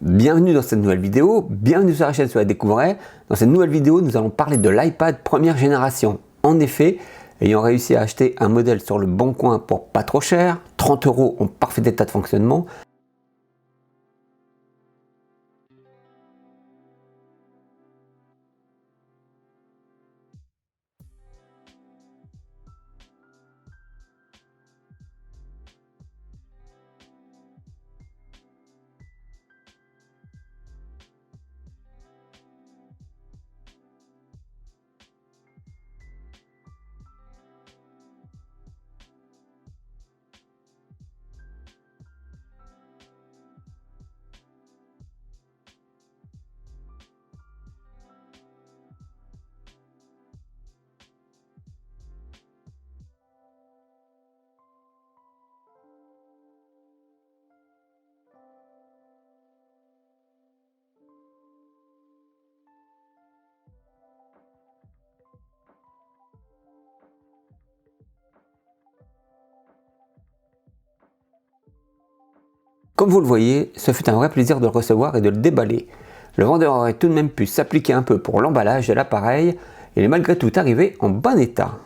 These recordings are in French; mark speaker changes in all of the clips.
Speaker 1: Bienvenue dans cette nouvelle vidéo, bienvenue sur la chaîne sur la Découvrait. Dans cette nouvelle vidéo, nous allons parler de l'iPad première génération. En effet, ayant réussi à acheter un modèle sur le bon coin pour pas trop cher, 30 € en parfait état de fonctionnement, comme vous le voyez, ce fut un vrai plaisir de le recevoir et de le déballer. Le vendeur aurait tout de même pu s'appliquer un peu pour l'emballage de l'appareil, il est malgré tout arrivé en bon état.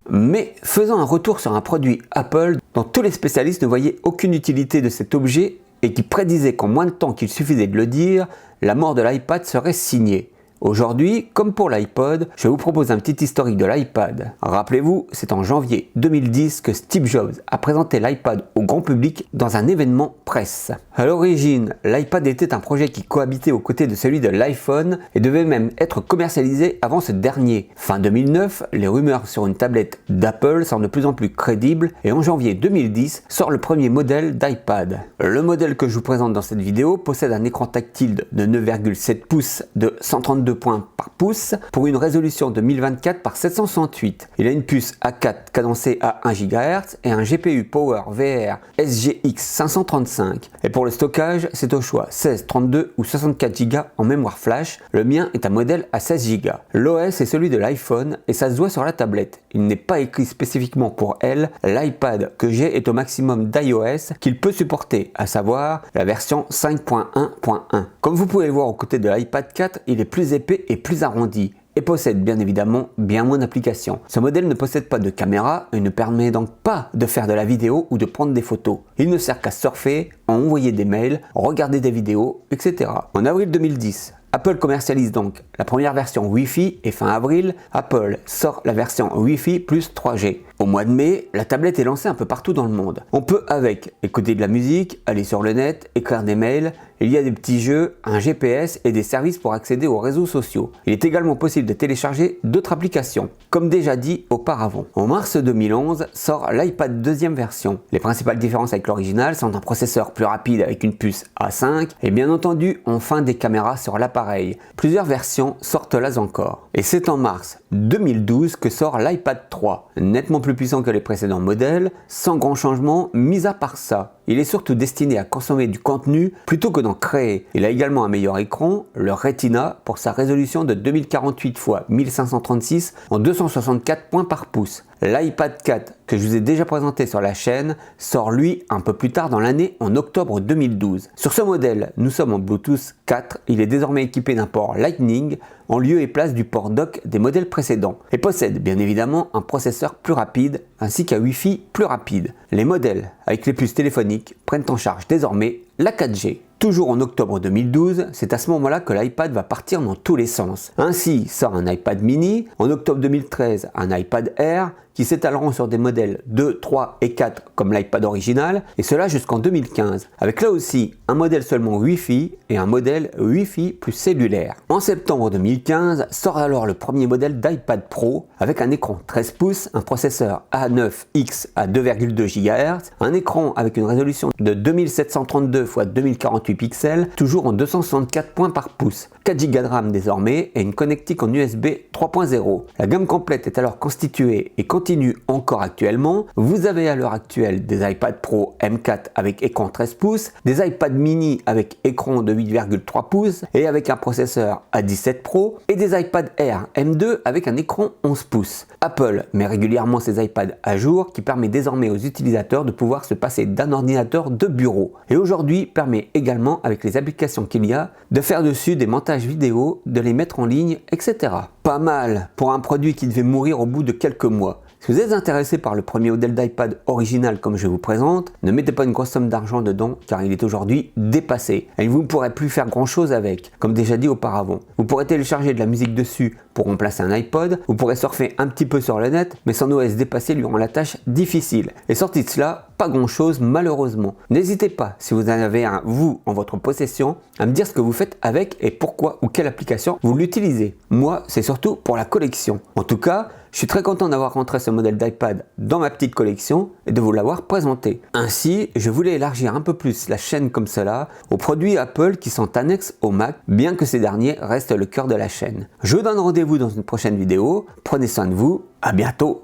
Speaker 1: Mais faisant un retour sur un produit Apple dont tous les spécialistes ne voyaient aucune utilité de cet objet et qui prédisait qu'en moins de temps qu'il suffisait de le dire, la mort de l'iPad serait signée. Aujourd'hui, comme pour l'iPod, je vous propose un petit historique de l'iPad. Rappelez-vous, c'est en janvier 2010 que Steve Jobs a présenté l'iPad au grand public dans un événement presse. À l'origine, l'iPad était un projet qui cohabitait aux côtés de celui de l'iPhone et devait même être commercialisé avant ce dernier. Fin 2009, les rumeurs sur une tablette d'Apple sont de plus en plus crédibles et en janvier 2010 sort le premier modèle d'iPad. Le modèle que je vous présente dans cette vidéo possède un écran tactile de 9,7 pouces de 132 points par pouce pour une résolution de 1024 par 768. Il a une puce A4 cadencée à 1 GHz et un GPU PowerVR SGX 535. Et pour le stockage, c'est au choix 16, 32 ou 64 Go en mémoire flash. Le mien est un modèle à 16 Go. L'OS est celui de l'iPhone et ça se voit sur la tablette. Il n'est pas écrit spécifiquement pour elle. L'iPad que j'ai est au maximum d'iOS qu'il peut supporter, à savoir la version 5.1.1. Comme vous pouvez le voir aux côtés de l'iPad 4, il est plus épais et plus arrondi et possède bien évidemment bien moins d'applications. Ce modèle ne possède pas de caméra et ne permet donc pas de faire de la vidéo ou de prendre des photos. Il ne sert qu'à surfer, à envoyer des mails, regarder des vidéos, etc. En avril 2010, Apple commercialise donc la première version Wi-Fi et fin avril, Apple sort la version Wi-Fi plus 3G. Au mois de mai, la tablette est lancée un peu partout dans le monde. On peut avec écouter de la musique, aller sur le net, écrire des mails, il y a des petits jeux, un GPS et des services pour accéder aux réseaux sociaux. Il est également possible de télécharger d'autres applications, comme déjà dit auparavant. En mars 2011 sort l'iPad deuxième version. Les principales différences avec l'original sont un processeur plus rapide avec une puce A5 et bien entendu enfin des caméras sur l'appareil. Plusieurs versions sortent là encore. Et c'est en mars 2012 que sort l'iPad 3, nettement plus puissant que les précédents modèles, sans grand changement mis à part ça. Il est surtout destiné à consommer du contenu plutôt que d'en créer. Il a également un meilleur écran, le Retina, pour sa résolution de 2048 x 1536 en 264 points par pouce. L'iPad 4, que je vous ai déjà présenté sur la chaîne, sort lui un peu plus tard dans l'année en octobre 2012. Sur ce modèle, nous sommes en Bluetooth 4, il est désormais équipé d'un port Lightning en lieu et place du port dock des modèles précédents et possède bien évidemment un processeur plus rapide ainsi qu'un Wi-Fi plus rapide. Les modèles avec les puces téléphoniques prennent en charge désormais la 4G. Toujours en octobre 2012, c'est à ce moment-là que l'iPad va partir dans tous les sens. Ainsi sort un iPad mini, en octobre 2013 un iPad Air, qui s'étaleront sur des modèles 2, 3 et 4 comme l'iPad original, et cela jusqu'en 2015, avec là aussi un modèle seulement Wi-Fi et un modèle Wi-Fi plus cellulaire. En septembre 2015 sort alors le premier modèle d'iPad Pro avec un écran 13 pouces, un processeur A9X à 2,2 GHz, un écran avec une résolution de 2732 x 2048 pixels, toujours en 264 points par pouce, 4 Go de RAM désormais et une connectique en USB 3.0. La gamme complète est alors constituée et quant continue encore actuellement. Vous avez à l'heure actuelle des iPad Pro M4 avec écran 13 pouces, des iPad mini avec écran de 8,3 pouces et avec un processeur A17 Pro et des iPad Air M2 avec un écran 11 pouces. Apple met régulièrement ses iPads à jour qui permet désormais aux utilisateurs de pouvoir se passer d'un ordinateur de bureau et aujourd'hui permet également avec les applications qu'il y a de faire dessus des montages vidéo, de les mettre en ligne, etc. Pas mal pour un produit qui devait mourir au bout de quelques mois. Si vous êtes intéressé par le premier modèle d'iPad original comme je vous présente, ne mettez pas une grosse somme d'argent dedans car il est aujourd'hui dépassé et vous ne pourrez plus faire grand chose avec, comme déjà dit auparavant. Vous pourrez télécharger de la musique dessus pour remplacer un iPod, vous pourrez surfer un petit peu sur le net, mais son OS dépassé lui rend la tâche difficile. Et sorti de cela, pas grand chose malheureusement. N'hésitez pas, si vous en avez un vous en votre possession, à me dire ce que vous faites avec et pourquoi ou quelle application vous l'utilisez. Moi, c'est surtout pour la collection. En tout cas, je suis très content d'avoir rentré ce modèle d'iPad dans ma petite collection et de vous l'avoir présenté. Ainsi, je voulais élargir un peu plus la chaîne comme cela aux produits Apple qui sont annexes au Mac, bien que ces derniers restent le cœur de la chaîne. Je vous donne rendez-vous dans une prochaine vidéo. Prenez soin de vous, à bientôt.